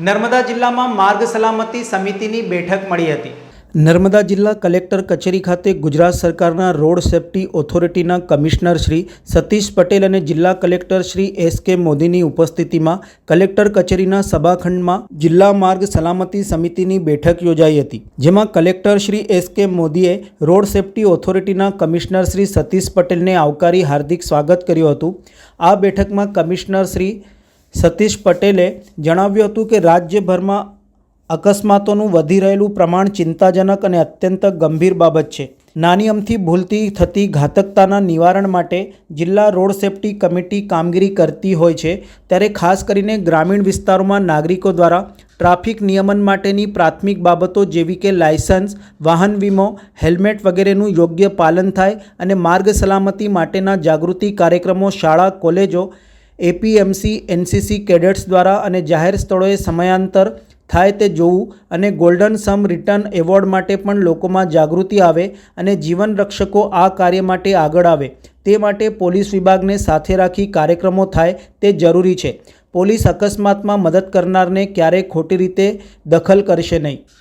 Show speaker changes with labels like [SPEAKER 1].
[SPEAKER 1] નર્મદા જિલ્લામાં માર્ગ સલામતી સમિતિની બેઠક મળી હતી। નર્મદા જિલ્લા કલેક્ટર કચેરી ખાતે ગુજરાત સરકારના રોડ સેફ્ટી ઓથોરિટીના કમિશનર શ્રી સતીશ પટેલ અને જિલ્લા કલેક્ટર શ્રી એસ.કે. મોદીની ઉપસ્થિતિમાં કલેક્ટર કચેરીના સભાખંડમાં જિલ્લા માર્ગ સલામતી સમિતિની બેઠક યોજાઈ હતી, જેમાં કલેક્ટર શ્રી એસ.કે. મોદીએ રોડ સેફ્ટી ઓથોરિટીના કમિશનર શ્રી સતીશ પટેલને આવકારી હાર્દિક સ્વાગત કર્યું હતું। આ બેઠકમાં કમિશનર શ્રી સતીશ પટેલે જણાવ્યું હતું કે રાજ્યભરમાં અકસ્માતોનું વધી રહેલું પ્રમાણ ચિંતાજનક અને અત્યંત ગંભીર બાબત છે। નાની અમથી ભૂલથી થતી ઘાતકતાના નિવારણ માટે જિલ્લા રોડ સેફ્ટી કમિટી કામગીરી કરતી હોય છે, ત્યારે ખાસ કરીને ગ્રામીણ વિસ્તારોમાં નાગરિકો દ્વારા ટ્રાફિક નિયમન માટેની પ્રાથમિક બાબતો જેવી કે લાયસન્સ, વાહન વીમો, હેલ્મેટ વગેરેનું યોગ્ય પાલન થાય અને માર્ગ સલામતી માટેના જાગૃતિ કાર્યક્રમો શાળા, કોલેજો, એપીએમસી, એનસીસી કેડેટ્સ દ્વારા અને જાહેર સ્થળોએ સમયાંતર થાય તે જોવું અને ગોલ્ડન સમ રિટર્ન એવોર્ડ માટે પણ લોકોમાં જાગૃતિ આવે અને જીવન રક્ષકો આ કાર્ય માટે આગળ આવે તે માટે પોલીસ વિભાગને સાથે રાખી કાર્યક્રમો થાય તે જરૂરી છે। પોલીસ અકસ્માતમાં મદદ કરનારને ક્યારેય ખોટી રીતે દખલ કરશે નહીં।